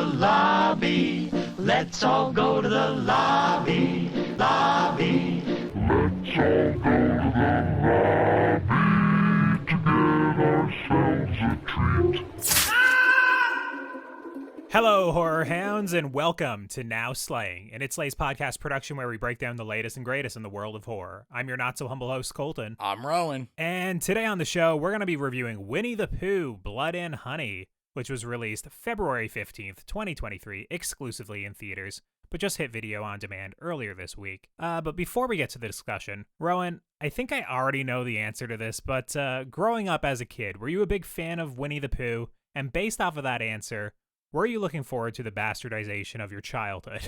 lobby. Let's all go to the lobby, lobby. Let's all go to the lobby to get ourselves a treat. Hello, horror hounds, and welcome to Now Slaying, an It's Slay's podcast production where we break down the latest and greatest in the world of horror. I'm your not-so-humble host, Colton. I'm Rowan. And today on the show, we're going to be reviewing Winnie the Pooh, Blood and Honey, which was released February 15th, 2023, exclusively in theaters, but just hit video on demand earlier this week. But before we get to the discussion, Rowan, I think I already know the answer to this, but growing up as a kid, were you a big fan of Winnie the Pooh? And based off of that answer, were you looking forward to the bastardization of your childhood?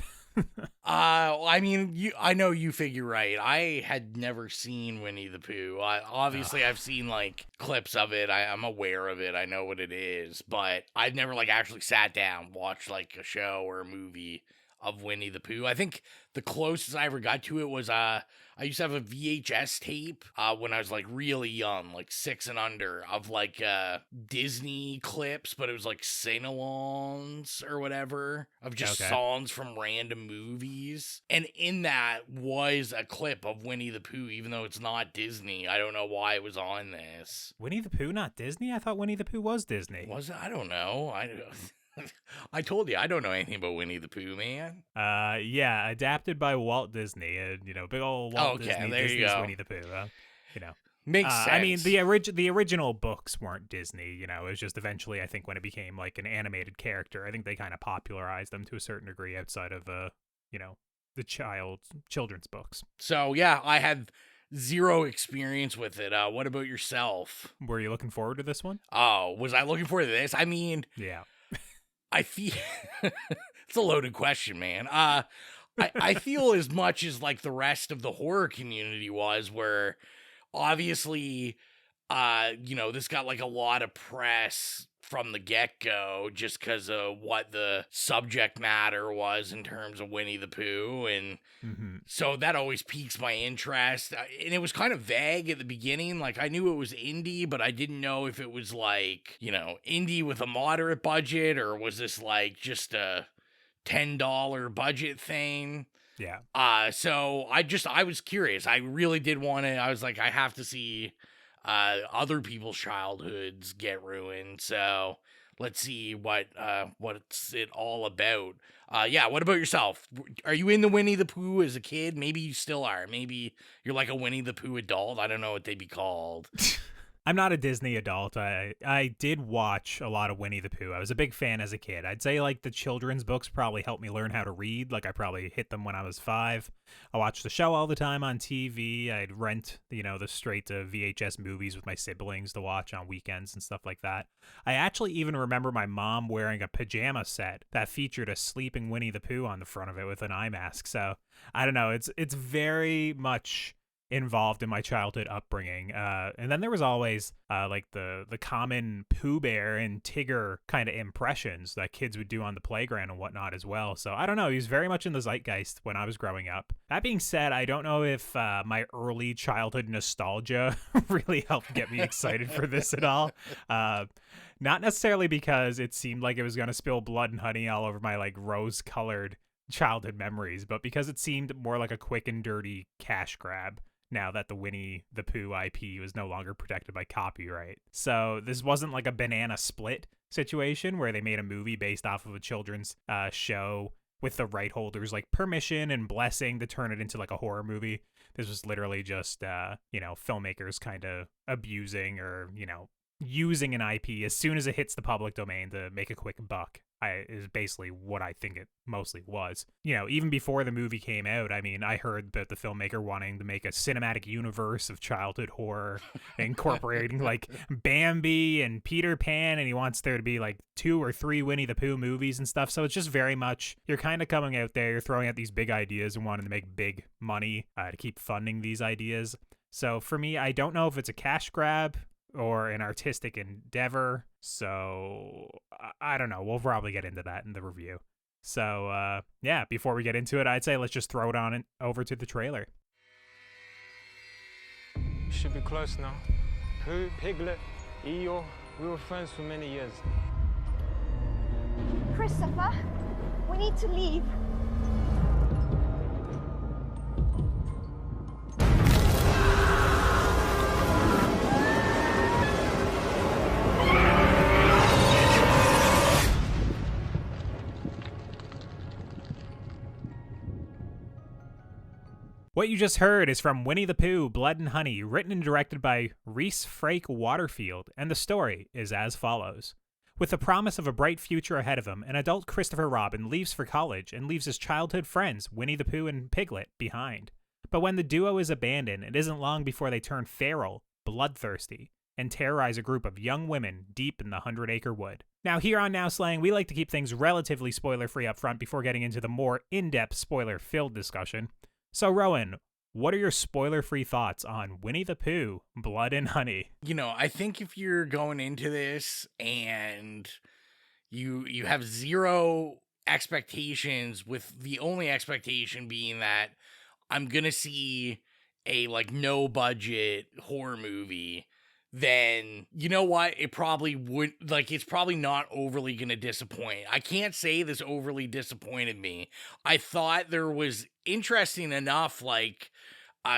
I know you figure right. I had never seen Winnie the Pooh. I've seen like clips of it. I'm aware of it. I know what it is, but I've never like actually sat down, watched like a show or a movie of Winnie the Pooh. I think the closest I ever got to it was I used to have a VHS tape when I was like really young, like 6 and under, of like Disney clips, but it was like sing-alongs or whatever of just songs from random movies. And in that was a clip of Winnie the Pooh, even though it's not Disney. I don't know why it was on this. Winnie the Pooh, not Disney? I thought Winnie the Pooh was Disney. Was it? I don't know. I told you I don't know anything about Winnie the Pooh, man. Yeah, adapted by Walt Disney, big old Walt Disney. There Disney's you go. Winnie the Pooh. Makes sense. I mean, the original books weren't Disney. It was just eventually, I think, when it became like an animated character, I think they kind of popularized them to a certain degree outside of the children's books. So yeah, I had zero experience with it. What about yourself? Were you looking forward to this one? Oh, was I looking forward to this? I mean, yeah. I feel it's a loaded question, man. I feel as much as like the rest of the horror community was, where obviously, this got like a lot of press from the get-go just because of what the subject matter was in terms of Winnie the Pooh, and so that always piques my interest. And it was kind of vague at the beginning. Like, I knew it was indie, but I didn't know if it was like, indie with a moderate budget, or was this like just a $10 budget thing? Yeah. So I was curious. I really did want to. I was like, I have to see other people's childhoods get ruined. So let's see what's it all about. What about yourself? Are you into Winnie the Pooh as a kid? Maybe you still are. Maybe you're like a Winnie the Pooh adult. I don't know what they'd be called. I'm not a Disney adult. I did watch a lot of Winnie the Pooh. I was a big fan as a kid. I'd say like the children's books probably helped me learn how to read. Like I probably hit them when I was 5. I watched the show all the time on TV. I'd rent, the straight to VHS movies with my siblings to watch on weekends and stuff like that. I actually even remember my mom wearing a pajama set that featured a sleeping Winnie the Pooh on the front of it with an eye mask. So I don't know. It's very much involved in my childhood upbringing, and then there was always like the common Pooh Bear and Tigger kind of impressions that kids would do on the playground and whatnot as well. So I don't know, he was very much in the zeitgeist when I was growing up. That being said, I don't know if my early childhood nostalgia really helped get me excited for this at all. Not necessarily because it seemed like it was going to spill blood and honey all over my like rose-colored childhood memories, but because it seemed more like a quick and dirty cash grab now that the Winnie the Pooh IP was no longer protected by copyright. So this wasn't like a banana split situation where they made a movie based off of a children's show with the right holders like permission and blessing to turn it into like a horror movie. This was literally just filmmakers kind of abusing or using an IP as soon as it hits the public domain to make a quick buck. Is basically what I think it mostly was. Even before the movie came out, I mean, I heard that the filmmaker wanting to make a cinematic universe of childhood horror, incorporating like Bambi and Peter Pan, and he wants there to be like 2 or 3 Winnie the Pooh movies and stuff. So it's just very much, you're kind of coming out there, you're throwing out these big ideas and wanting to make big money to keep funding these ideas. So for me, I don't know if it's a cash grab or an artistic endeavor. So I don't know. We'll probably get into that in the review. So before we get into it, I'd say let's just throw it on over to the trailer. Should be close now. Pooh, Piglet, Eeyore, we were friends for many years. Christopher, we need to leave. What you just heard is from Winnie the Pooh, Blood and Honey, written and directed by Rhys Frake Waterfield, and the story is as follows. With the promise of a bright future ahead of him, an adult Christopher Robin leaves for college and leaves his childhood friends, Winnie the Pooh and Piglet, behind. But when the duo is abandoned, it isn't long before they turn feral, bloodthirsty, and terrorize a group of young women deep in the 100 Acre Wood. Now, here on Now Slang, we like to keep things relatively spoiler-free up front before getting into the more in-depth spoiler-filled discussion. So, Rowan, what are your spoiler-free thoughts on Winnie the Pooh, Blood and Honey? You know, I think if you're going into this and you have zero expectations, with the only expectation being that I'm gonna see a like no budget horror movie, then you know what? It probably would, like, it's probably not overly gonna disappoint. I can't say this overly disappointed me. I thought there was interesting enough, like,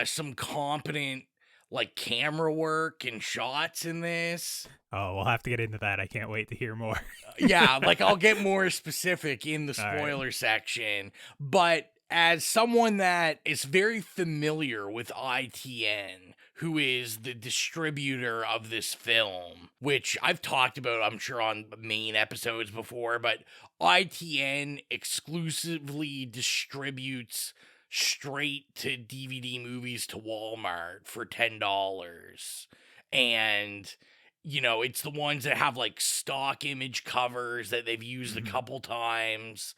some competent, like, camera work and shots in this. Oh, we'll have to get into that. I can't wait to hear more. Yeah, like, I'll get more specific in the spoiler section, but as someone that is very familiar with ITN, who is the distributor of this film, which I've talked about, I'm sure, on main episodes before, but ITN exclusively distributes straight to DVD movies to Walmart for $10. And, you know, it's the ones that have like stock image covers that they've used a couple times.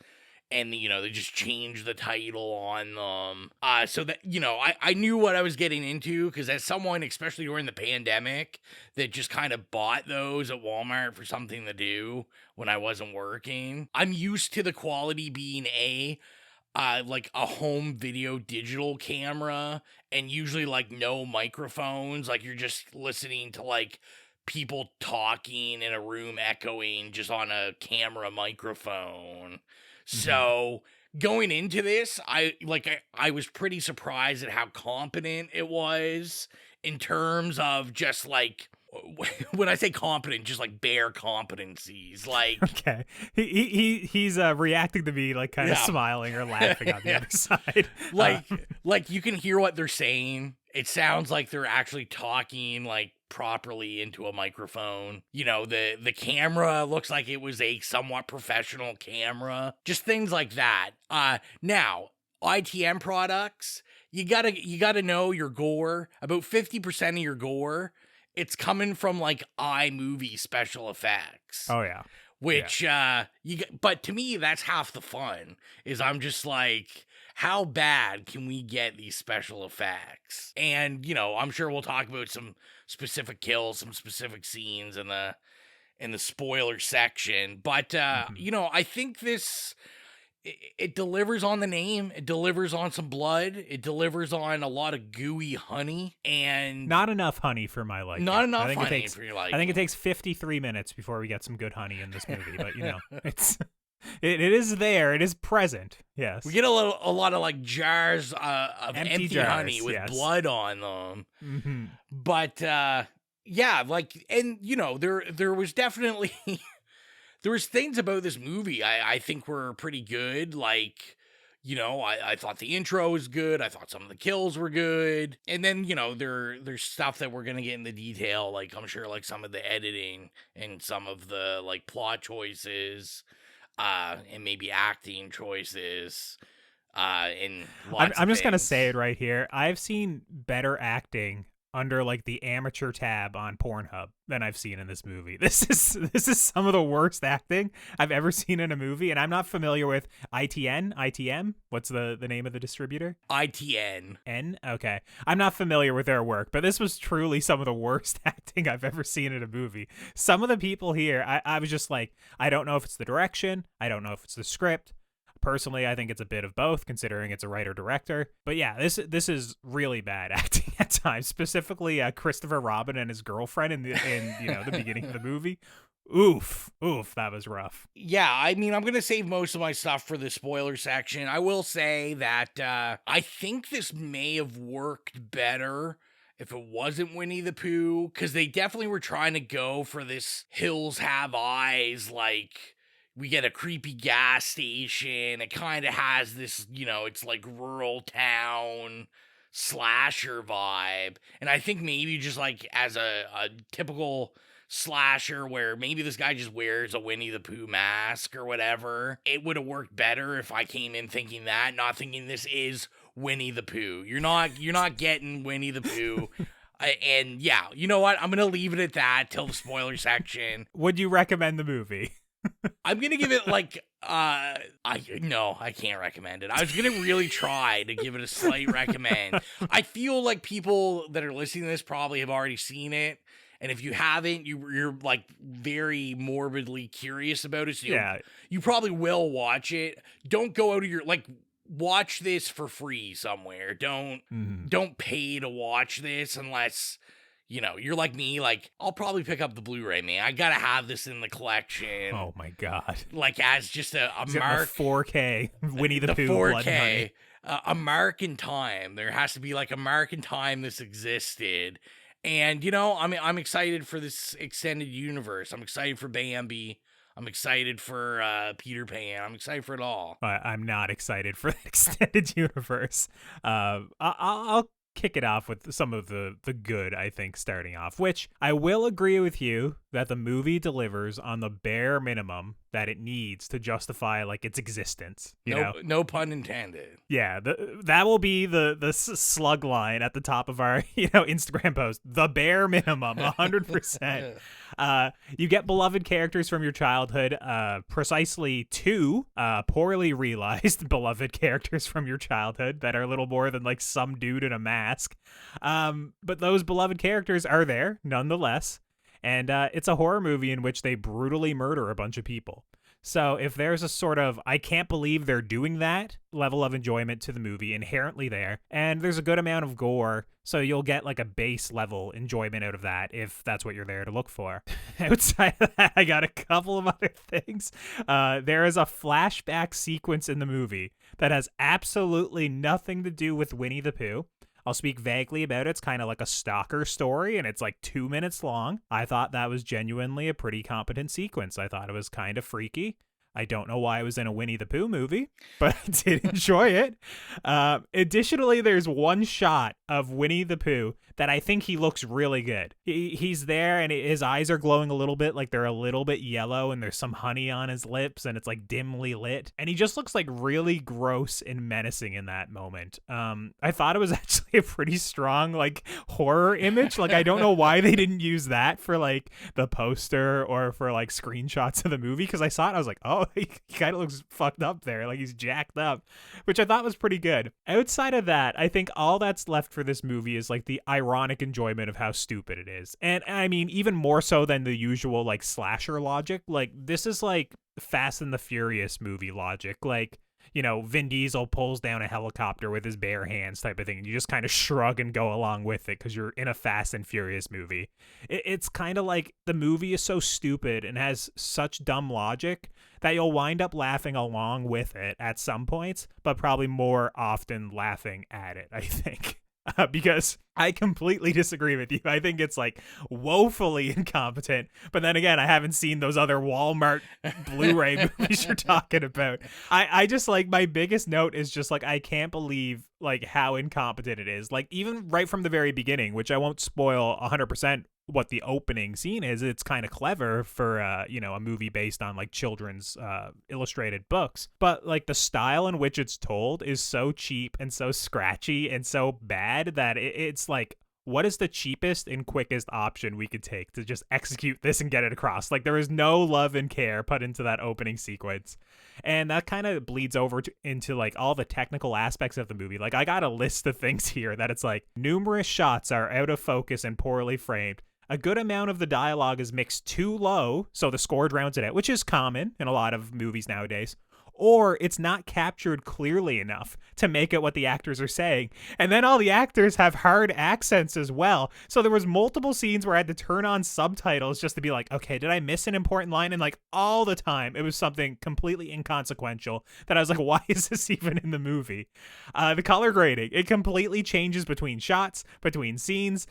And, you know, they just change the title on them. So that, you know, I knew what I was getting into, because as someone, especially during the pandemic, that just kind of bought those at Walmart for something to do when I wasn't working, I'm used to the quality being like a home video digital camera, and usually like no microphones. Like you're just listening to like people talking in a room echoing just on a camera microphone. So going into this, I was pretty surprised at how competent it was in terms of just like, when I say competent, just like bare competencies. Like, okay, he's reacting to me like kind of smiling or laughing on the other side. Like you can hear what they're saying. It sounds like they're actually talking like properly into a microphone. You know, the camera looks like it was a somewhat professional camera. Just things like that. Now, ITM products, you gotta know your gore. About 50% of your gore, it's coming from like iMovie special effects. Oh yeah. Which but to me that's half the fun. Is I'm just like, how bad can we get these special effects? And, you know, I'm sure we'll talk about some specific kills, some specific scenes in the spoiler section. But you know, I think this it delivers on the name, it delivers on some blood, it delivers on a lot of gooey honey, and not enough honey for my liking. Not enough honey for your liking. I think it takes 53 minutes before we get some good honey in this movie, but you know, it is there, it is present. Yes. We get a lot of like jars of empty jars, honey with blood on them. But yeah, like, and you know, there was definitely there was things about this movie I think were pretty good. Like, you know, I thought the intro was good. I thought some of the kills were good. And then, you know, there's stuff that we're going to get in the detail. Like, I'm sure like some of the editing and some of the like plot choices and maybe acting choices in lots I'm of just going to things. say it right here. I've seen better acting under like the amateur tab on Pornhub than I've seen in this movie. This is some of the worst acting I've ever seen in a movie, and I'm not familiar with ITM. What's the name of the distributor? ITN. Okay. I'm not familiar with their work, but this was truly some of the worst acting I've ever seen in a movie. Some of the people here, I was just like, I don't know if it's the direction, I don't know if it's the script. Personally, I think it's a bit of both, considering it's a writer-director. But yeah, this is really bad acting at times. Specifically, Christopher Robin and his girlfriend in you know, the beginning of the movie. Oof, that was rough. Yeah, I mean, I'm going to save most of my stuff for the spoiler section. I will say that I think this may have worked better if it wasn't Winnie the Pooh, because they definitely were trying to go for this hills have eyes, like we get a creepy gas station. It kind of has this, it's like rural town slasher vibe. And I think maybe just like as a typical slasher where maybe this guy just wears a Winnie the Pooh mask or whatever, it would have worked better if I came in thinking that, not thinking this is Winnie the Pooh. You're not getting Winnie the Pooh. And yeah, you know what? I'm gonna leave it at that till the spoiler section. Would you recommend the movie? I'm gonna give it like I can't recommend it. I was gonna really try to give it a slight recommend. I feel like people that are listening to this probably have already seen it. And if you haven't, you're like very morbidly curious about it. So you probably will watch it. Don't go out of your watch this for free somewhere. Don't pay to watch this unless you're like me. Like I'll probably pick up the Blu-ray, man. I gotta have this in the collection. Oh my god! Like as just a mark, 4K Winnie the Pooh, 4K. Blood Honey. A mark in time. There has to be like a mark in time this existed. And, I'm excited for this extended universe. I'm excited for Bambi. I'm excited for Peter Pan. I'm excited for it all. I'm not excited for the extended universe. I'll kick it off with some of the good, I think, starting off, which I will agree with you that the movie delivers on the bare minimum that it needs to justify its existence. No pun intended. Yeah, that will be the slug line at the top of our Instagram post. The bare minimum, 100%. You get beloved characters from your childhood, precisely 2 poorly realized beloved characters from your childhood that are a little more than some dude in a mask. But those beloved characters are there nonetheless. And it's a horror movie in which they brutally murder a bunch of people. So if there's a sort of, I can't believe they're doing that level of enjoyment to the movie inherently there, and there's a good amount of gore, so you'll get a base level enjoyment out of that if that's what you're there to look for. Outside of that, I got a couple of other things. There is a flashback sequence in the movie that has absolutely nothing to do with Winnie the Pooh. I'll speak vaguely about it. It's kind of like a stalker story, and it's 2 minutes long. I thought that was genuinely a pretty competent sequence. I thought it was kind of freaky. I don't know why it was in a Winnie the Pooh movie, but I did enjoy it. Additionally, there's one shot of Winnie the Pooh that I think he looks really good. He's there, and his eyes are glowing a little bit, they're a little bit yellow, and there's some honey on his lips, and it's dimly lit. And he just looks really gross and menacing in that moment. I thought it was actually a pretty strong horror image. I don't know why they didn't use that for the poster or for screenshots of the movie, because I saw it and I was like, oh, he kind of looks fucked up there, he's jacked up, which I thought was pretty good. Outside of that, I think all that's left for this movie is the ironic enjoyment of how stupid it is. And I mean, even more so than the usual slasher logic. This is Fast and the Furious movie logic. Vin Diesel pulls down a helicopter with his bare hands type of thing, and you just kind of shrug and go along with it because you're in a Fast and Furious movie. It's kind of the movie is so stupid and has such dumb logic that you'll wind up laughing along with it at some points, but probably more often laughing at it, I think. Because I completely disagree with you. I think it's woefully incompetent. But then again, I haven't seen those other Walmart Blu-ray movies you're talking about. I just my biggest note is just I can't believe how incompetent it is. Even right from the very beginning, which I won't spoil 100% what the opening scene is. It's kind of clever for a movie based on children's illustrated books, but the style in which it's told is so cheap and so scratchy and so bad that it's what is the cheapest and quickest option we could take to just execute this and get it across? There is no love and care put into that opening sequence. And that kind of bleeds over into all the technical aspects of the movie. I got a list of things here that it's numerous shots are out of focus and poorly framed. A good amount of the dialogue is mixed too low, so the score drowns it out, which is common in a lot of movies nowadays. or it's not captured clearly enough to make it what the actors are saying. And then all the actors have hard accents as well. So there was multiple scenes where I had to turn on subtitles just to be like, okay, did I miss an important line? And like all the time, it was something completely inconsequential that I was like, why is this even in the movie? The color grading, it completely changes between shots, between scenes.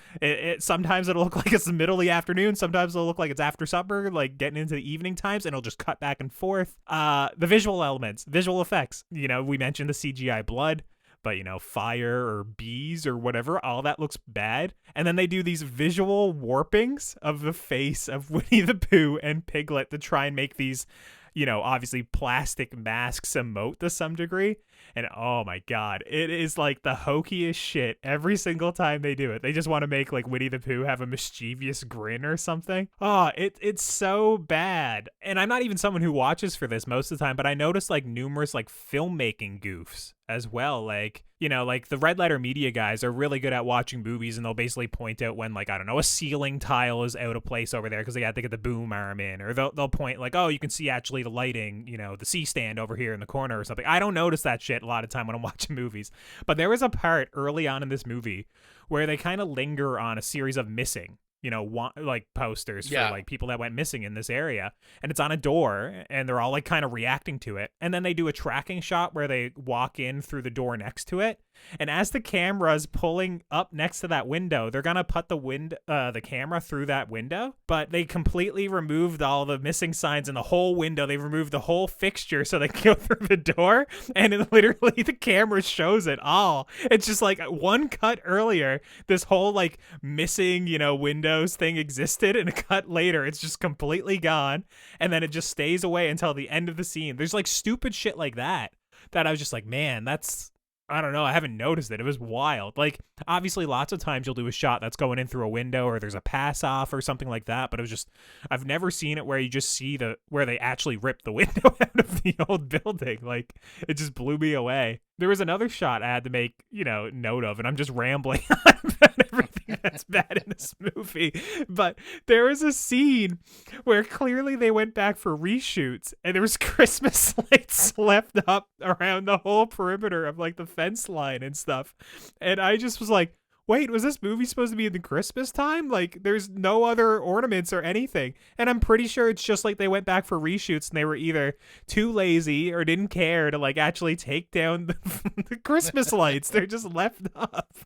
Sometimes it'll look like it's the middle of the afternoon. Sometimes it'll look like it's after supper, like getting into the evening times, and it'll just cut back and forth. The visual elements, visual effects, you know, we mentioned the CGI blood, but you know, fire or bees or whatever, all that looks bad. And then they do these visual warpings of the face of Winnie the Pooh and Piglet to try and make these, you know, obviously plastic masks emote to some degree. And oh my God, it is like the hokiest shit every single time they do it. They just want to make like Winnie the Pooh have a mischievous grin or something. Oh, it's so bad. And I'm not even someone who watches for this most of the time, but I noticed like numerous like filmmaking goofs as well. Like, you know, like the Red Letter Media guys are really good at watching movies, and they'll basically point out when, like, I don't know, a ceiling tile is out of place over there because they had to get the boom arm in, or they'll point like, oh, you can see actually the lighting, you know, the C-stand over here in the corner or something. I don't notice that shit a lot of time when I'm watching movies, but there was a part early on in this movie where they kind of linger on a series of missing, you know, like posters for like people that went missing in this area, and it's on a door, and they're all like kind of reacting to it, and then they do a tracking shot where they walk in through the door next to it, and as the camera's pulling up next to that window, they're gonna put the camera through that window, but they completely removed all the missing signs in the whole window. They removed the whole fixture so they can go through the door, and it literally the camera shows it all. It's just like one cut earlier, this whole like missing, you know, windows thing existed, and a cut later it's just completely gone, and then it just stays away until the end of the scene. There's like stupid shit like that I was just like, man, that's, I don't know, I haven't noticed it. It was wild. Like, obviously lots of times you'll do a shot that's going in through a window, or there's a pass off or something like that, but it was just, I've never seen it where you just see where they actually rip the window out of the old building. Like, it just blew me away. There was another shot I had to make, you know, note of, and I'm just rambling on about everything that's bad in this movie. But there was a scene where clearly they went back for reshoots, and there was Christmas lights left up around the whole perimeter of like the fence line and stuff. And I just was like, wait, was this movie supposed to be in the Christmas time? Like, there's no other ornaments or anything. And I'm pretty sure it's just like they went back for reshoots and they were either too lazy or didn't care to like actually take down the Christmas lights. They're just left up.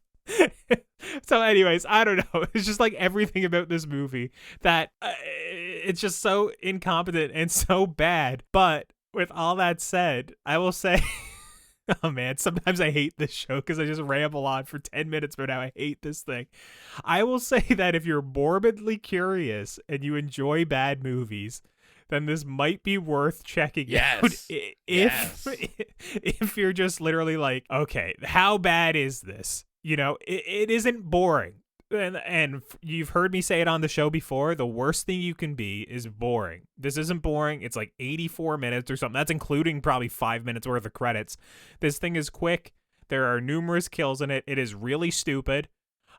So anyways, I don't know. It's just like everything about this movie that it's just so incompetent and so bad. But with all that said, I will say... Oh man, sometimes I hate this show because I just ramble on for 10 minutes about how I hate this thing. I will say that if you're morbidly curious and you enjoy bad movies, then this might be worth checking out. If you're just literally like, okay, how bad is this? You know, it isn't boring. And you've heard me say it on the show before, the worst thing you can be is boring. This isn't boring. It's like 84 minutes or something. That's including probably 5 minutes worth of credits. This thing is quick. There are numerous kills in it. It is really stupid.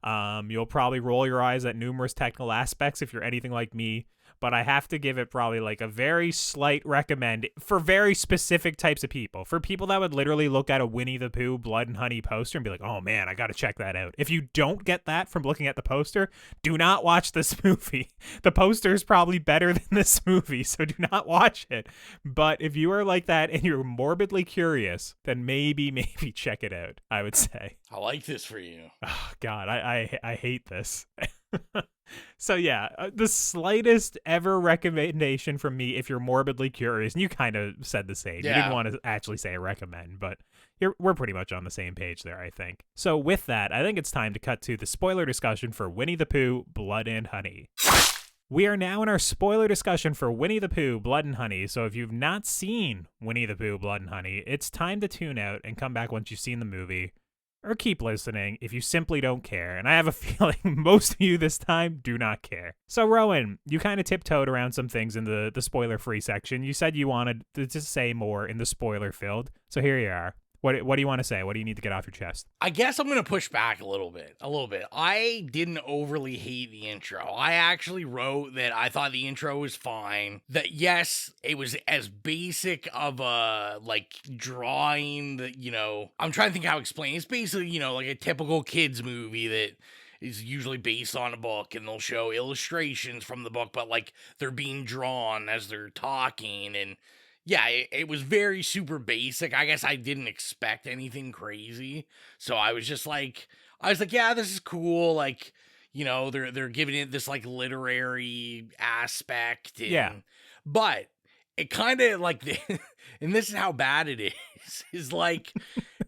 You'll probably roll your eyes at numerous technical aspects if you're anything like me, but I have to give it probably like a very slight recommend for very specific types of people. For people that would literally look at a Winnie the Pooh Blood and Honey poster and be like, oh man, I got to check that out. If you don't get that from looking at the poster, do not watch this movie. The poster is probably better than this movie, so do not watch it. But if you are like that and you're morbidly curious, then maybe check it out, I would say. I like this for you. Oh God, I hate this. So yeah, the slightest ever recommendation from me if you're morbidly curious, and you kind of said the same. Yeah. You didn't want to actually say recommend, but we're pretty much on the same page there, I think. So with that, I think it's time to cut to the spoiler discussion for Winnie the Pooh, Blood and Honey. We are now in our spoiler discussion for Winnie the Pooh, Blood and Honey, so if you've not seen Winnie the Pooh, Blood and Honey, it's time to tune out and come back once you've seen the movie. Or keep listening if you simply don't care. And I have a feeling most of you this time do not care. So Rowan, you kind of tiptoed around some things in the spoiler-free section. You said you wanted to just say more in the spoiler-filled. So here you are. What do you want to say? What do you need to get off your chest? I guess I'm going to push back a little bit. I didn't overly hate the intro. I actually wrote that I thought the intro was fine. That yes, it was as basic of a like drawing that, I'm trying to think how to explain. It's basically, like a typical kids movie that is usually based on a book, and they'll show illustrations from the book, but like they're being drawn as they're talking. And yeah, it was very super basic. I guess I didn't expect anything crazy. So I was like, yeah, this is cool. Like, they're giving it this like literary aspect. And, Yeah. But it kind of like, and this is how bad it is like,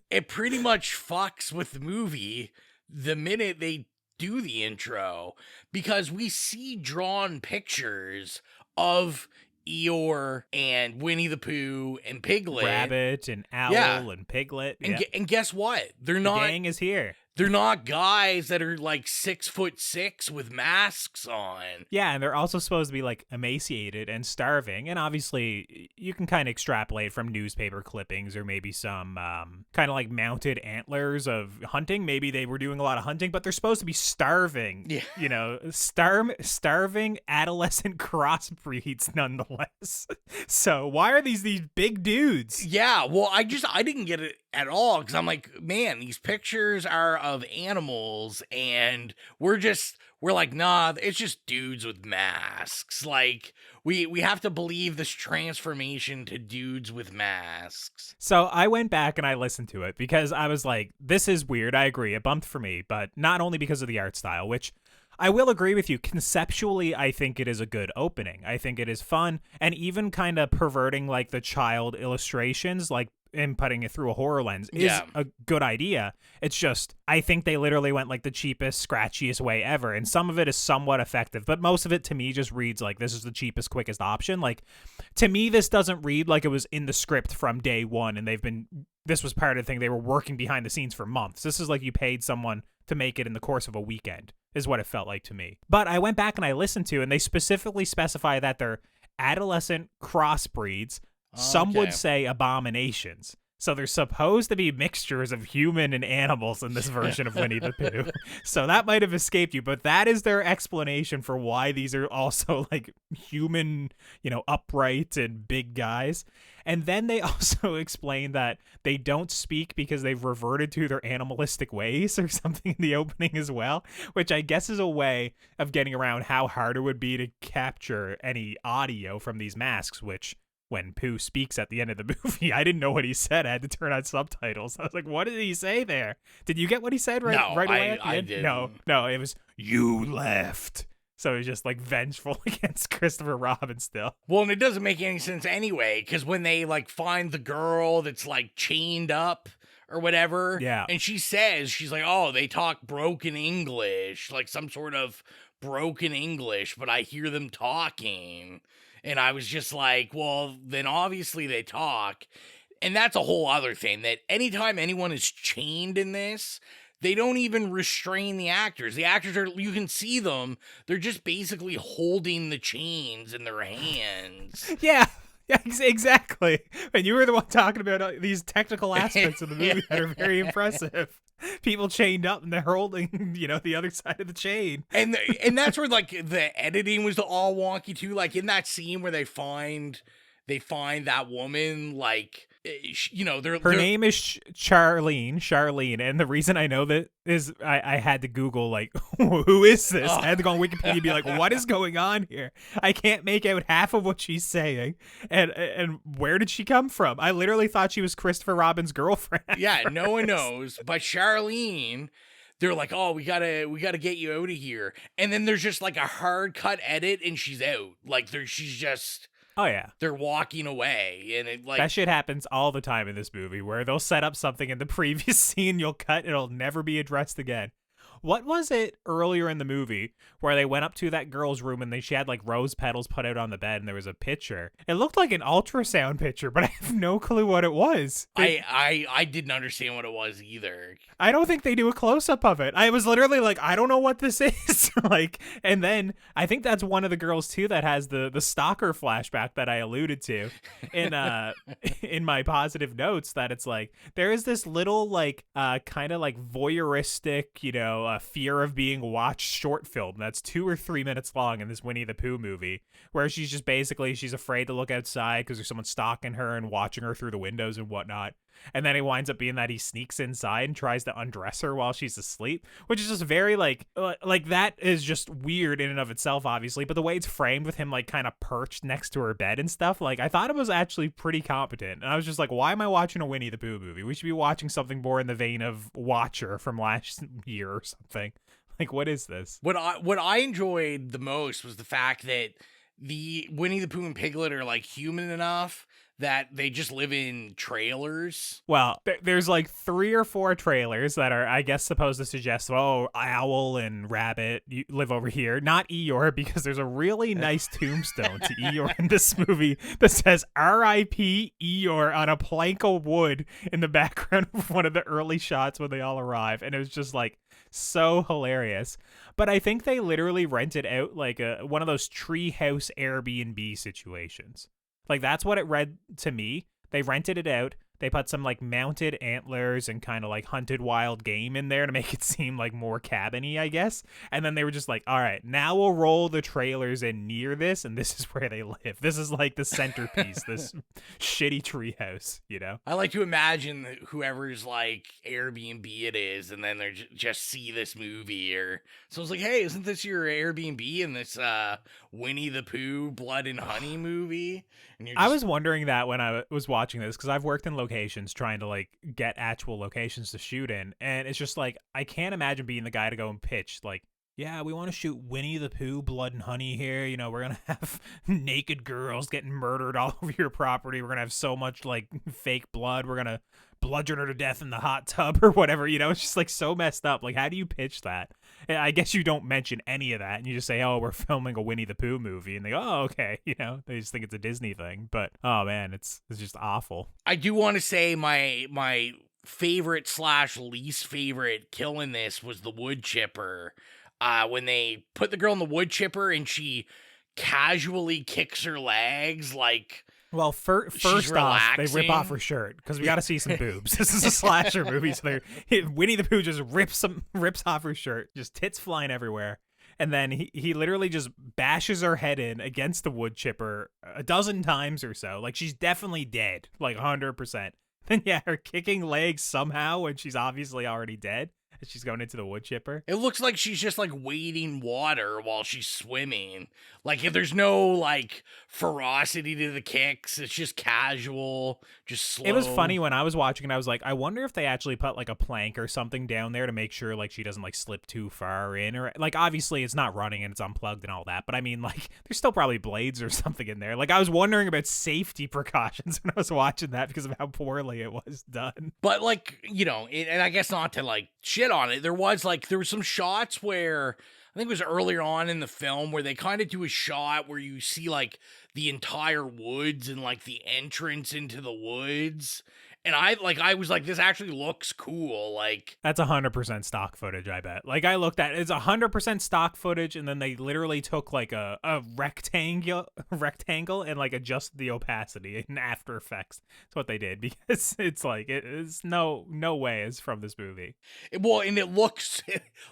it pretty much fucks with the movie the minute they do the intro, because we see drawn pictures of Eeyore and Winnie the Pooh and Piglet, Rabbit and Owl and Piglet. And guess what? The gang is here. They're not guys that are like 6'6" with masks on. Yeah, and they're also supposed to be like emaciated and starving. And obviously, you can kind of extrapolate from newspaper clippings or maybe some kind of like mounted antlers of hunting. Maybe they were doing a lot of hunting, but they're supposed to be starving. Yeah. Starving adolescent crossbreeds nonetheless. So why are these big dudes? Yeah, well, I didn't get it at all, because I'm like, man, these pictures are of animals, and we're like, nah, it's just dudes with masks. Like, we have to believe this transformation to dudes with masks. So I went back and I listened to it because I was like, this is weird. I agree. It bumped for me, but not only because of the art style, which I will agree with you. Conceptually, I think it is a good opening. I think it is fun, and even kind of perverting like the child illustrations, like, and putting it through a horror lens is a good idea. It's just, I think they literally went like the cheapest, scratchiest way ever. And some of it is somewhat effective, but most of it to me just reads like this is the cheapest, quickest option. Like, to me, this doesn't read like it was in the script from day one and this was part of the thing. They were working behind the scenes for months. This is like you paid someone to make it in the course of a weekend is what it felt like to me. But I went back and I listened to, and they specifically specify that they're adolescent crossbreeds. Some would say abominations. So there's supposed to be mixtures of human and animals in this version of Winnie the Pooh. So that might have escaped you, but that is their explanation for why these are also like human, upright and big guys. And then they also explain that they don't speak because they've reverted to their animalistic ways or something in the opening as well, which I guess is a way of getting around how hard it would be to capture any audio from these masks, which when Pooh speaks at the end of the movie, I didn't know what he said. I had to turn on subtitles. I was like, what did he say there? Did you get what he said right away at the end? Didn't. No, it was, you left. So he's just like vengeful against Christopher Robin still. Well, and it doesn't make any sense anyway, because when they like find the girl that's like chained up or whatever, and she says, she's like, oh, they talk broken English, like some sort of broken English, but I hear them talking. And I was just like, well, then obviously they talk. And that's a whole other thing, that anytime anyone is chained in this, they don't even restrain the actors. The actors you can see them, they're just basically holding the chains in their hands. Yeah, exactly. And you were the one talking about these technical aspects of the movie that are very impressive. People chained up and they're holding, the other side of the chain. And that's where like the editing was all wonky too. Like in that scene where they find that woman, like, her name is Charlene. And the reason I know that is I had to Google, like, who is this? I had to go on Wikipedia and be like, what is going on here? I can't make out half of what she's saying. And where did she come from? I literally thought she was Christopher Robin's girlfriend. Yeah, no one knows. But Charlene, they're like, oh, we gotta get you out of here. And then there's just like a hard cut edit and she's out. Like she's just... Oh, yeah. They're walking away, and it like... That shit happens all the time in this movie, where they'll set up something in the previous scene, you'll cut, it'll never be addressed again. What was it earlier in the movie where they went up to that girl's room and she had like rose petals put out on the bed and there was a picture? It looked like an ultrasound picture, but I have no clue what it was. I didn't understand what it was either. I don't think they do a close up of it. I was literally like, I don't know what this is. Like, and then I think that's one of the girls too that has the stalker flashback that I alluded to in my positive notes, that it's like there is this little like kind of like voyeuristic, fear of being watched short film that's 2 or 3 minutes long in this Winnie the Pooh movie, where she's just basically she's afraid to look outside because there's someone stalking her and watching her through the windows and whatnot. And then it winds up being that he sneaks inside and tries to undress her while she's asleep, which is just very like that is just weird in and of itself, obviously. But the way it's framed with him like kind of perched next to her bed and stuff, like I thought it was actually pretty competent. And I was just like, why am I watching a Winnie the Pooh movie? We should be watching something more in the vein of Watcher from last year or something. Like, what is this? What I enjoyed the most was the fact that the Winnie the Pooh and Piglet are like human enough that they just live in trailers. Well, there's like 3 or 4 trailers that are, I guess, supposed to suggest, oh, Owl and Rabbit you live over here. Not Eeyore, because there's a really nice tombstone to Eeyore in this movie that says R.I.P. Eeyore on a plank of wood in the background of one of the early shots when they all arrive. And it was just like so hilarious. But I think they literally rented out like one of those treehouse Airbnb situations. Like, that's what it read to me. They rented it out. They put some, like, mounted antlers and kind of, like, hunted wild game in there to make it seem, like, more cabin-y, I guess. And then they were just like, all right, now we'll roll the trailers in near this, and this is where they live. This is, like, the centerpiece, this shitty treehouse, I like to imagine whoever's, like, Airbnb it is, and then they just see this movie, or someone's like, hey, isn't this your Airbnb in this Winnie the Pooh Blood and Honey movie? And I was wondering that when I was watching this, because I've worked in locations trying to like get actual locations to shoot in, and it's just like I can't imagine being the guy to go and pitch like, yeah, we want to shoot Winnie the Pooh Blood and Honey here, we're gonna have naked girls getting murdered all over your property, we're gonna have so much like fake blood, we're gonna bludgeon her to death in the hot tub or whatever, it's just like so messed up. Like, how do you pitch that? I guess you don't mention any of that and you just say, oh, we're filming a Winnie the Pooh movie, and they go, oh, okay, they just think it's a Disney thing. But oh man, it's just awful. I do want to say my favorite / least favorite kill in this was the wood chipper. When they put the girl in the wood chipper and she casually kicks her legs like, well, first off, they rip off her shirt because we got to see some boobs. This is a slasher movie, so Winnie the Pooh just rips off her shirt, just tits flying everywhere, and then he literally just bashes her head in against the wood chipper a dozen times or so. Like, she's definitely dead, like 100%. Then yeah, her kicking legs somehow when she's obviously already dead. She's going into the wood chipper. It looks like she's just like wading water while she's swimming. Like, if there's no like ferocity to the kicks, it's just casual, just slow. It was funny when I was watching it. I was like, I wonder if they actually put like a plank or something down there to make sure like she doesn't like slip too far in, or like obviously it's not running and it's unplugged and all that. But I mean, like, there's still probably blades or something in there. Like, I was wondering about safety precautions when I was watching that because of how poorly it was done. But like, and I guess not to like shit on it, there were some shots where I think it was earlier on in the film where they kind of do a shot where you see like the entire woods and like the entrance into the woods, and I was like, this actually looks cool. Like, that's 100% stock footage, I bet. Like, I looked at it, it's 100% stock footage, and then they literally took like a rectangle and like adjusted the opacity in After Effects. That's what they did, because it's like it's no way it's from this movie. Well, and it looks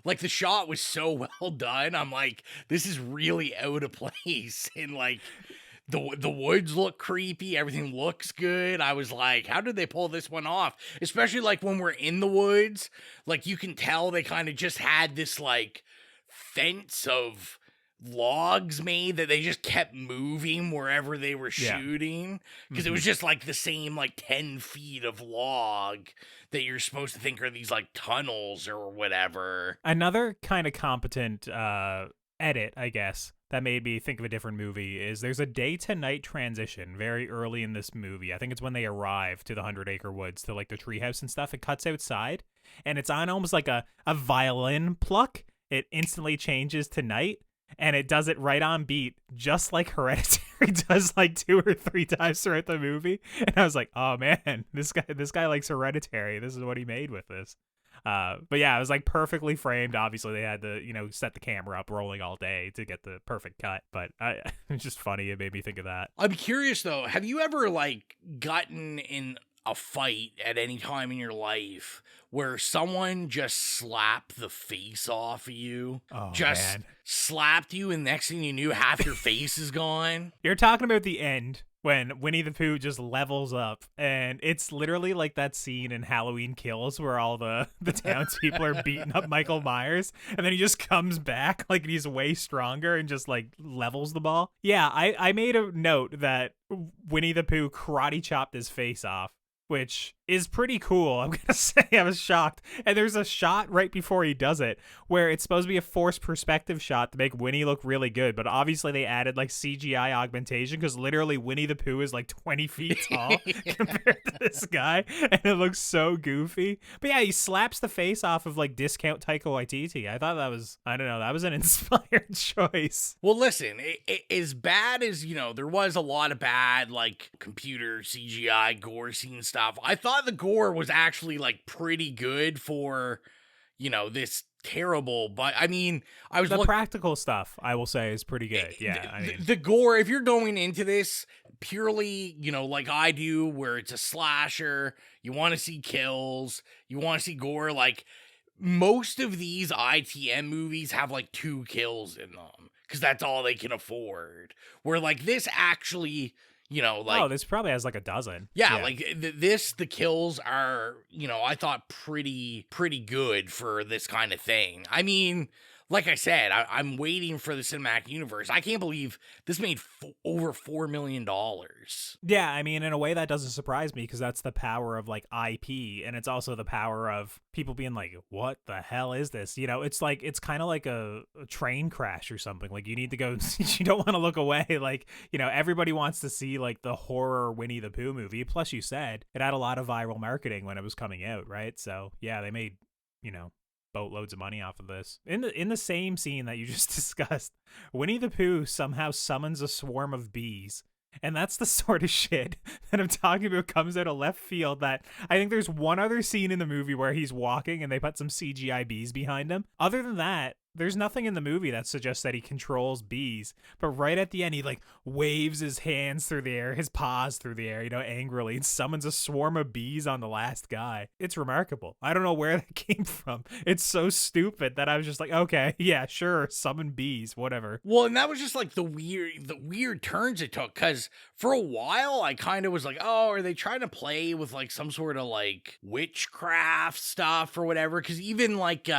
like the shot was so well done. I'm like, this is really out of place, and like the woods look creepy, everything looks good. I was like, how did they pull this one off? Especially like when we're in the woods, like you can tell they kind of just had this like fence of logs made that they just kept moving wherever they were shooting, because it was just like the same like 10 feet of log that you're supposed to think are these like tunnels or whatever. Another kind of competent edit, I guess, that made me think of a different movie is there's a day to night transition very early in this movie. I think it's when they arrive to the 100 Acre Woods, to like the treehouse and stuff. It cuts outside and it's on almost like a violin pluck. It instantly changes to night and it does it right on beat, just like Hereditary does like 2 or 3 times throughout the movie. And I was like, oh man, this guy likes Hereditary. This is what he made with this. But yeah, it was like perfectly framed. Obviously, they had to, set the camera up rolling all day to get the perfect cut. But it's just funny. It made me think of that. I'm curious though. Have you ever like gotten in a fight at any time in your life where someone just slapped the face off of you? Oh, just man. slapped you, and next thing you knew, half your face is gone. You're talking about the end when Winnie the Pooh just levels up, and it's literally like that scene in Halloween Kills where all the townspeople are beating up Michael Myers, and then he just comes back like he's way stronger and just like levels the ball. Yeah, I made a note that Winnie the Pooh karate chopped his face off, which is pretty cool. I'm gonna say I was shocked. And there's a shot right before he does it where it's supposed to be a forced perspective shot to make Winnie look really good, but obviously they added like CGI augmentation because literally Winnie the Pooh is like 20 feet tall compared to this guy, and it looks so goofy. But yeah, he slaps the face off of like discount Taika Waititi. I thought that was, I don't know, that was an inspired choice. Well, listen, as bad as, there was a lot of bad, like, computer CGI gore scene stuff, I thought the gore was actually, like, pretty good for, this terrible, but, I mean, The practical stuff, I will say, is pretty good. Yeah, I mean. The gore, if you're going into this purely, like I do, where it's a slasher, you want to see kills, you want to see gore, like, most of these ITM movies have, like, 2 kills in them, because that's all they can afford. Where, like, this actually, this probably has like a dozen. Yeah. Like, the kills are, I thought pretty good for this kind of thing. I mean, like I said, I'm waiting for the cinematic universe. I can't believe this made over $4 million. Yeah, I mean, in a way that doesn't surprise me because that's the power of like IP, and it's also the power of people being like, what the hell is this? It's kind of like a train crash or something. Like, you need to go, you don't want to look away. Like, everybody wants to see like the horror Winnie the Pooh movie. Plus, you said it had a lot of viral marketing when it was coming out, right? So yeah, they made, boatloads of money off of this. In the same scene that you just discussed, Winnie the Pooh somehow summons a swarm of bees. And that's the sort of shit that I'm talking about comes out of left field. That I think there's one other scene in the movie where he's walking and they put some CGI bees behind him. Other than that, there's nothing in the movie that suggests that he controls bees. But right at the end, he like waves his hands through the air, his paws through the air, angrily, and summons a swarm of bees on the last guy. It's remarkable. I don't know where that came from. It's so stupid that I was just like, okay, yeah, sure, summon bees, whatever. Well, and that was just like the weird turns it took, because for a while I kind of was like, oh, are they trying to play with like some sort of like witchcraft stuff or whatever? Because even like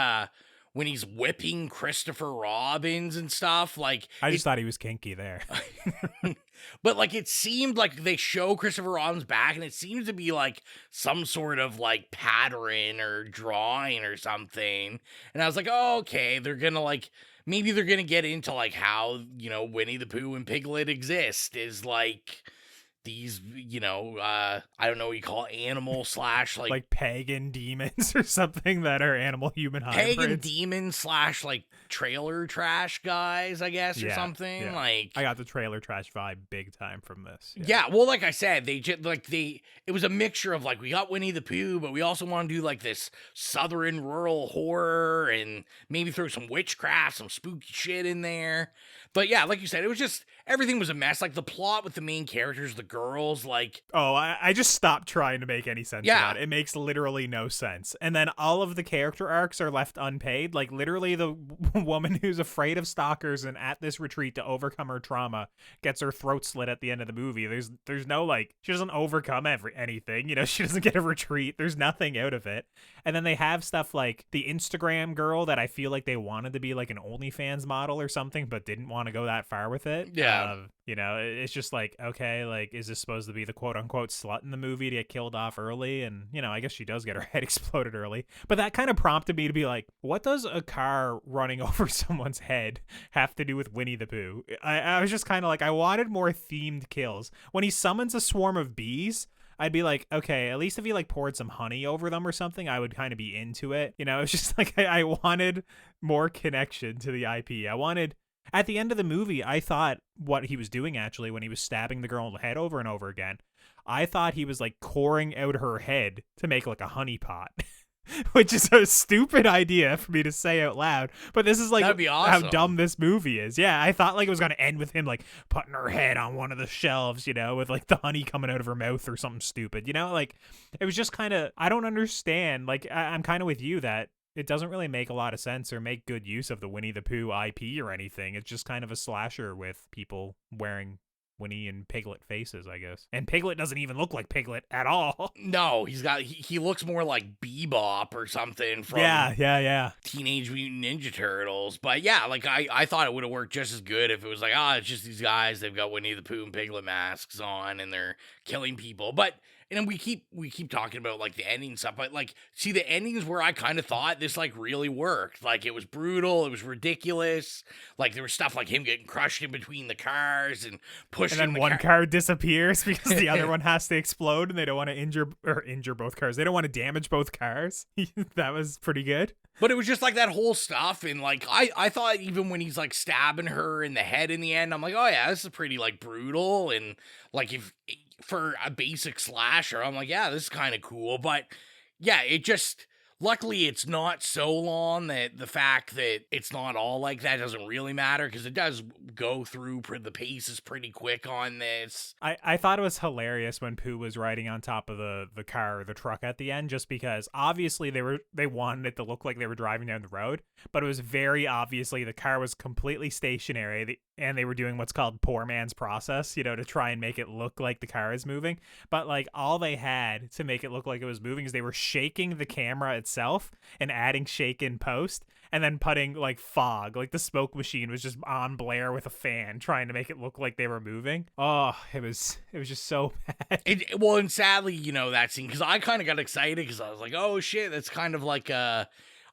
when he's whipping Christopher Robins and stuff, like, I just thought he was kinky there. But like, it seemed like they show Christopher Robin's back and it seems to be like some sort of like pattern or drawing or something. And I was like, oh, okay, they're gonna like, maybe they're gonna get into like how, Winnie the Pooh and Piglet exist is like these, I don't know what you call it, animal / like pagan demons or something that are animal human hybrids. Pagan demons / like trailer trash guys, I guess, or something. Yeah. Like, I got the trailer trash vibe big time from this. Yeah, well, like I said, it was a mixture of like, we got Winnie the Pooh, but we also want to do like this southern rural horror and maybe throw some witchcraft, some spooky shit in there. But yeah, like you said, it was just, everything was a mess. Like the plot with the main characters, the girls, like... Oh, I just stopped trying to make any sense of it. It makes literally no sense. And then all of the character arcs are left unpaid. Like literally the woman who's afraid of stalkers and at this retreat to overcome her trauma gets her throat slit at the end of the movie. There's no like, she doesn't overcome anything. She doesn't get a retreat. There's nothing out of it. And then they have stuff like the Instagram girl that I feel like they wanted to be like an OnlyFans model or something, but didn't want to go that far with it. Yeah. Yeah. You know, it's just like, okay, like, is this supposed to be the quote unquote slut in the movie to get killed off early? And, you know, I guess she does get her head exploded early. But that kind of prompted me to be like, what does a car running over someone's head have to do with Winnie the Pooh? I was just kind of like, I wanted more themed kills. When he summons a swarm of bees, I'd be like, okay, at least if he like poured some honey over them or something, I would kind of be into it. You know, it's just like I wanted more connection to the IP. I wanted, at the end of the movie, I thought what he was doing actually when he was stabbing the girl in the head over and over again, I thought he was like coring out her head to make like a honey pot. Which is a stupid idea for me to say out loud, but this is like That'd be awesome. how dumb this movie is. Yeah, I thought like it was gonna end with him like putting her head on one of the shelves, you know, with like the honey coming out of her mouth or something stupid. You know, like it was just kind of, I don't understand. Like I'm kind of with you that it doesn't really make a lot of sense or make good use of the Winnie the Pooh IP or anything. It's just kind of a slasher with people wearing Winnie and Piglet faces, I guess. And Piglet doesn't even look like Piglet at all. No, he looks more like Bebop or something from Yeah. Teenage Mutant Ninja Turtles. But yeah, like I thought it would have worked just as good if it was like, it's just these guys, they've got Winnie the Pooh and Piglet masks on and they're killing people. But and then we keep talking about like the ending stuff, but like, see, the endings where I kind of thought this like really worked. Like it was brutal, it was ridiculous. Like there was stuff like him getting crushed in between the cars and pushing. And then one car disappears because the other one has to explode, and they don't want to injure both cars. They don't want to damage both cars. That was pretty good. But it was just like that whole stuff, and like I thought even when he's like stabbing her in the head in the end, I'm like, oh yeah, this is pretty like brutal, and like if for a basic slasher, I'm like, yeah, this is kind of cool. But yeah, it just, luckily it's not so long that the fact that it's not all like that doesn't really matter, because it does go through, the pace is pretty quick on this. I thought it was hilarious when Pooh was riding on top of the car or the truck at the end, just because obviously they wanted it to look like they were driving down the road, but it was very obviously the car was completely stationary, and they were doing what's called poor man's process, you know, to try and make it look like the car is moving. But like all they had to make it look like it was moving is they were shaking the camera itself and adding shake in post, and then putting like fog, like the smoke machine was just on blare with a fan trying to make it look like they were moving. Oh, it was just so bad. Well, and sadly, you know, that scene, because I kind of got excited because I was like, oh shit, that's kind of like I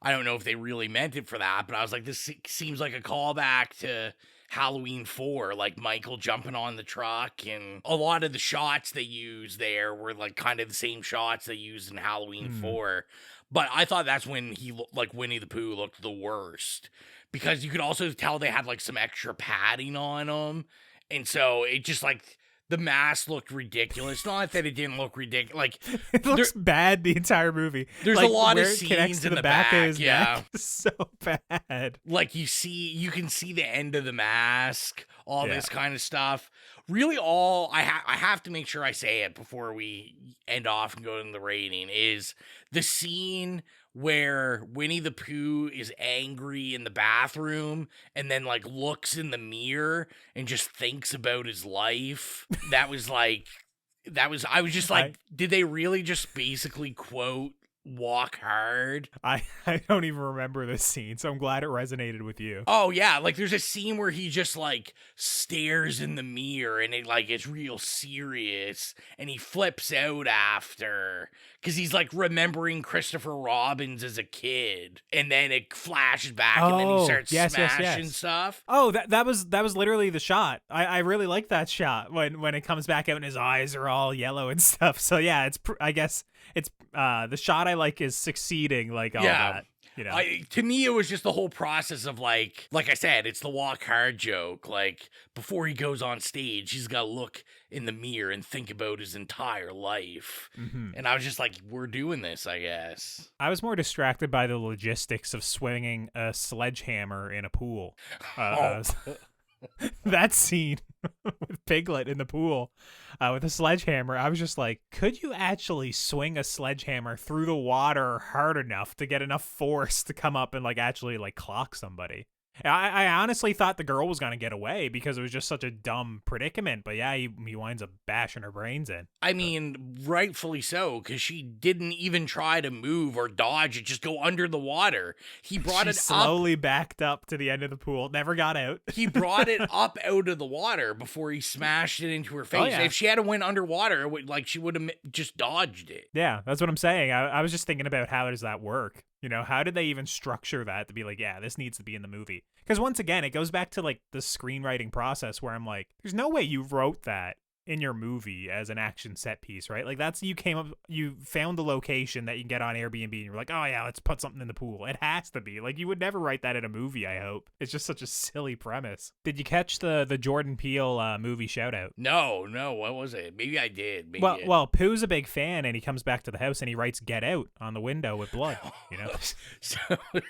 don't know if they really meant it for that, but I was like, this seems like a callback to Halloween 4, like Michael jumping on the truck, and a lot of the shots they used there were like kind of the same shots they used in Halloween 4. But I thought that's when like Winnie the Pooh looked the worst, because you could also tell they had like some extra padding on them, and so it just like the mask looked ridiculous. Not that it didn't look ridiculous, like It looks bad the entire movie. There's like, a lot of where it connects scenes to in the the back, of his yeah. neck is so bad. Like you can see the end of the mask, all Yeah. this kind of stuff. Really, all I have to make sure I say it before we end off and go into the rating is the scene where Winnie the Pooh is angry in the bathroom and then like looks in the mirror and just thinks about his life. I was just like, did they really just basically quote Walk Hard? I don't even remember this scene, so I'm glad it resonated with you. Oh yeah, like there's a scene where he just like stares in the mirror and it like it's real serious, and he flips out after because he's like remembering Christopher Robin as a kid, and then it flashes back and then he starts smashing stuff. Oh, that was literally the shot. I really like that shot when it comes back out and his eyes are all yellow and stuff. So yeah, I guess it's the shot I like is succeeding like all that. You know, to me, it was just the whole process of like I said, it's the Walk Hard joke. Like before he goes on stage, he's got to look in the mirror and think about his entire life. Mm-hmm. And I was just like, we're doing this, I guess. I was more distracted by the logistics of swinging a sledgehammer in a pool. That scene with Piglet in the pool with a sledgehammer, I was just like, could you actually swing a sledgehammer through the water hard enough to get enough force to come up and like actually like clock somebody? I honestly thought the girl was going to get away because it was just such a dumb predicament. But yeah, he winds up bashing her brains in. I mean, rightfully so, because she didn't even try to move or dodge it, just go under the water. He brought it slowly backed up to the end of the pool, never got out. He brought it up out of the water before he smashed it into her face. Oh, yeah. If she had to went underwater, she would have just dodged it. Yeah, that's what I'm saying. I was just thinking about how does that work? You know, how did they even structure that to be like, yeah, this needs to be in the movie? Because once again, it goes back to like the screenwriting process where I'm like, there's no way you wrote that in your movie as an action set piece, right? Like you found the location that you can get on Airbnb and you're like, oh yeah, let's put something in the pool. It has to be. Like, you would never write that in a movie, I hope. It's just such a silly premise. Did you catch the Jordan Peele movie shout out? No, what was it? Maybe I did. Well, Pooh's a big fan and he comes back to the house and he writes "Get Out" on the window with blood, you know?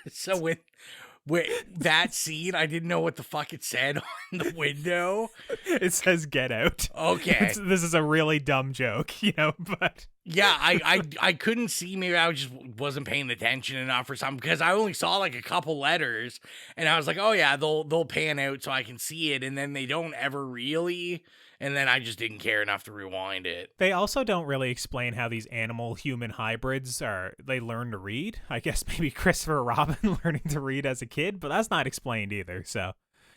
so with that scene, I didn't know what the fuck it said on the window. It says "Get Out." Okay. This is a really dumb joke, you know, but yeah, I couldn't see. Maybe I just wasn't paying attention enough or something, because I only saw like a couple letters and I was like, oh yeah, they'll pan out so I can see it, and then they don't ever really. And then I just didn't care enough to rewind it. They also don't really explain how these animal-human hybrids they learn to read. I guess maybe Christopher Robin learning to read as a kid, but that's not explained either. So,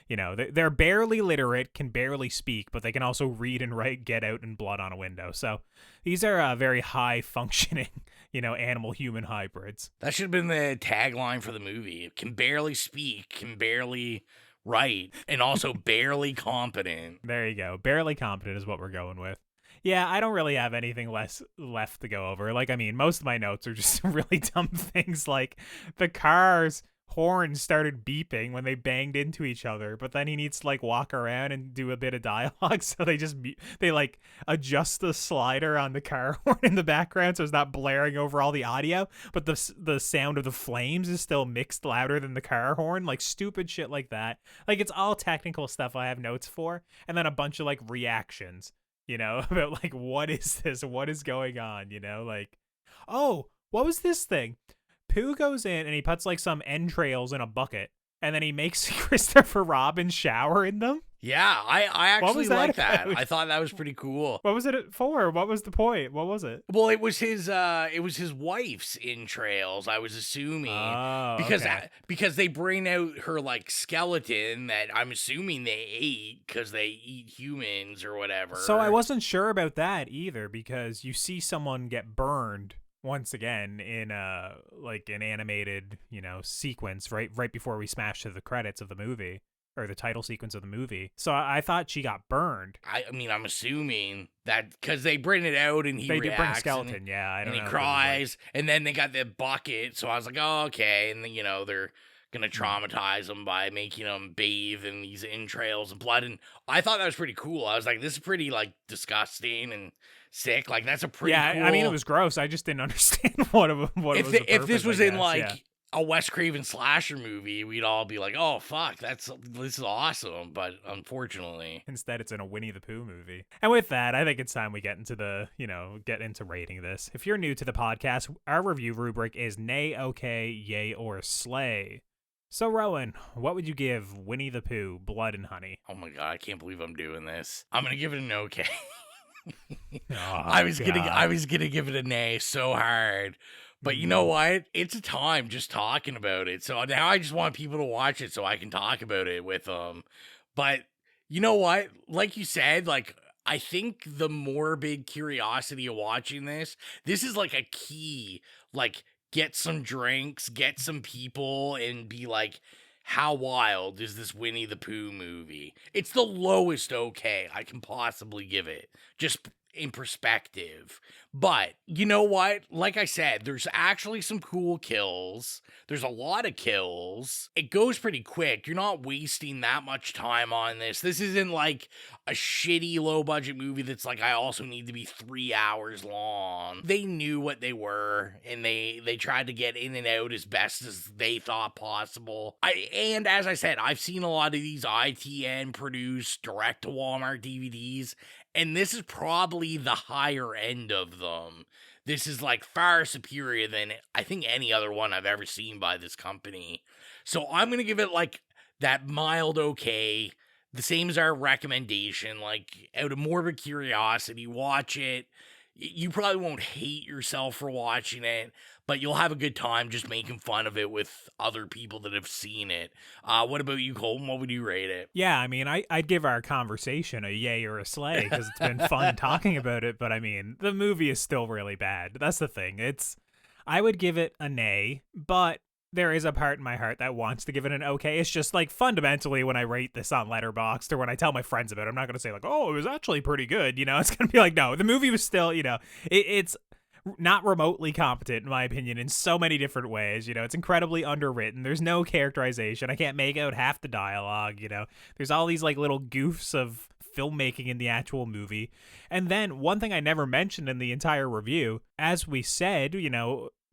you know, they're barely literate, can barely speak, but they can also read and write "Get Out" and blood on a window. So these are very high-functioning, you know, animal-human hybrids. That should have been the tagline for the movie. Can barely speak, can barely write, and also barely competent. There you go. Barely competent is what we're going with. Yeah, I don't really have anything left to go over. Like, I mean, most of my notes are just really dumb things, like the car's horns started beeping when they banged into each other, but then he needs to like walk around and do a bit of dialogue, so they like adjust the slider on the car horn in the background so it's not blaring over all the audio, but the sound of the flames is still mixed louder than the car horn. Like, stupid shit like that. Like, it's all technical stuff I have notes for, and then a bunch of like reactions, you know, about like, what is this, what is going on, you know, like, oh, what was this thing? Pooh goes in and he puts like some entrails in a bucket, and then he makes Christopher Robin shower in them. Yeah, I actually like that. About? I thought that was pretty cool. What was it for? What was the point? What was it? Well, it was his wife's entrails, I was assuming. Oh, because they bring out her like skeleton that I'm assuming they ate because they eat humans or whatever. So I wasn't sure about that either, because you see someone get burned once again in like an animated, you know, sequence right before we smash to the credits of the movie, or the title sequence of the movie. So I thought she got burned. I mean, I'm assuming that because they bring it out and he reacts. They do bring skeleton, yeah. I don't know. And he cries, and then they got the bucket. So I was like, oh, okay. And then, you know, they're gonna traumatize him by making him bathe in these entrails and blood. And I thought that was pretty cool. I was like, this is pretty like disgusting and sick. Like, that's a pretty cool... I mean, it was gross. I just didn't understand what it was. If this was in like a Wes Craven slasher movie, we'd all be like, oh fuck, this is awesome. But unfortunately, instead it's in a Winnie the Pooh movie. And with that, I think it's time we get into rating this. If you're new to the podcast, our review rubric is nay, okay, yay, or slay. So, Rowan, what would you give Winnie the Pooh, Blood and Honey? Oh my god, I can't believe I'm doing this. I'm gonna give it an okay. I was gonna give it a nay so hard, but you know what? It's a time just talking about it. So now I just want people to watch it so I can talk about it with them. But you know what? Like you said, like, I think the morbid curiosity of watching this is like a key. Like, get some drinks, get some people, and be like, how wild is this Winnie the Pooh movie? It's the lowest okay I can possibly give it, just in perspective. But you know what? Like I said, there's actually some cool kills. There's a lot of kills. It goes pretty quick. You're not wasting that much time on this. This isn't like a shitty low budget movie that's like, I also need to be 3 hours long. They knew what they were, and they tried to get in and out as best as they thought possible. And as I said, I've seen a lot of these ITN produced direct to Walmart DVDs, and this is probably the higher end of them. This is like far superior than I think any other one I've ever seen by this company. So I'm going to give it like that mild okay, the same as our recommendation, like out of morbid curiosity, watch it. You probably won't hate yourself for watching it, but you'll have a good time just making fun of it with other people that have seen it. What about you, Colton? What would you rate it? Yeah, I mean, I'd give our conversation a yay or a slay because it's been fun talking about it, but I mean, the movie is still really bad. That's the thing. I would give it a nay, but there is a part in my heart that wants to give it an okay. It's just like fundamentally when I rate this on Letterboxd or when I tell my friends about it, I'm not going to say like, oh, it was actually pretty good. It's going to be like, no, the movie was still, it's not remotely competent in my opinion in so many different ways. It's incredibly underwritten. There's no characterization. I can't make out half the dialogue. There's all these like little goofs of filmmaking in the actual movie. And then one thing I never mentioned in the entire review, as we said,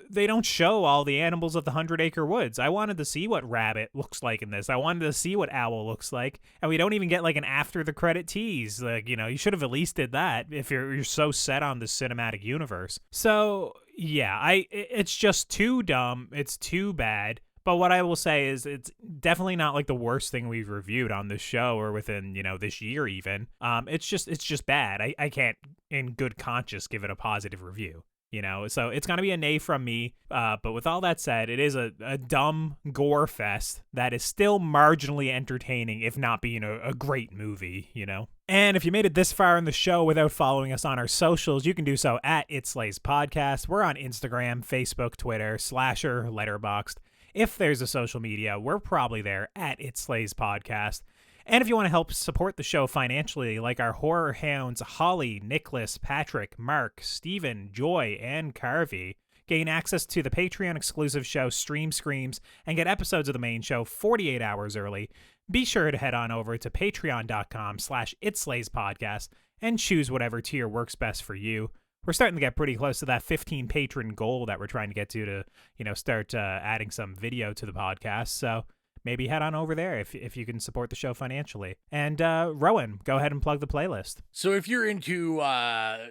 they don't show all the animals of the 100 Acre Woods. I wanted to see what rabbit looks like in this. I wanted to see what owl looks like. And we don't even get like an after the credit tease. Like, you should have at least did that if you're so set on the cinematic universe. So yeah, it's just too dumb. It's too bad. But what I will say is it's definitely not like the worst thing we've reviewed on this show or within, this year even. It's just bad. I can't in good conscience give it a positive review. So it's going to be a nay from me. But with all that said, it is a dumb gore fest that is still marginally entertaining, if not being a great movie, And if you made it this far in the show without following us on our socials, you can do so at It Slays Podcast. We're on Instagram, Facebook, Twitter, Slasher, Letterboxd. If there's a social media, we're probably there at It Slays Podcast. And if you want to help support the show financially, like our horror hounds Holly, Nicholas, Patrick, Mark, Steven, Joy, and Carvey, gain access to the Patreon exclusive show Stream Screams and get episodes of the main show 48 hours early, be sure to head on over to patreon.com/itslayspodcast and choose whatever tier works best for you. We're starting to get pretty close to that 15 patron goal that we're trying to get to start adding some video to the podcast. So maybe head on over there if you can support the show financially. And Rowan, go ahead and plug the playlist. So if you're into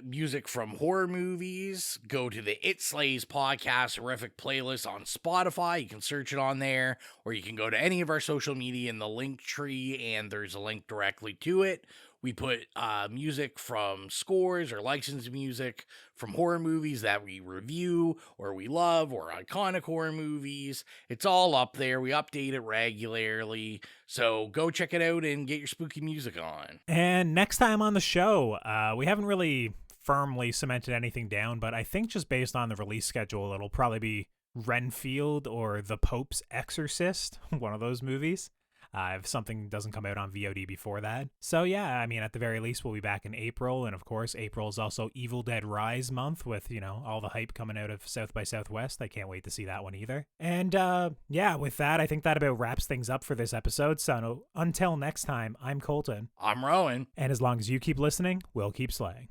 music from horror movies, go to the It Slays Podcast Horrific playlist on Spotify. You can search it on there, or you can go to any of our social media in the link tree, and there's a link directly to it. We put music from scores or licensed music from horror movies that we review or we love or iconic horror movies. It's all up there. We update it regularly. So go check it out and get your spooky music on. And next time on the show, we haven't really firmly cemented anything down, but I think just based on the release schedule, it'll probably be Renfield or The Pope's Exorcist, one of those movies. If something doesn't come out on VOD before that. So yeah, I mean, at the very least, we'll be back in April. And of course, April is also Evil Dead Rise month with, all the hype coming out of South by Southwest. I can't wait to see that one either. And yeah, with that, I think that about wraps things up for this episode. So until next time, I'm Colton. I'm Rowan. And as long as you keep listening, we'll keep slaying.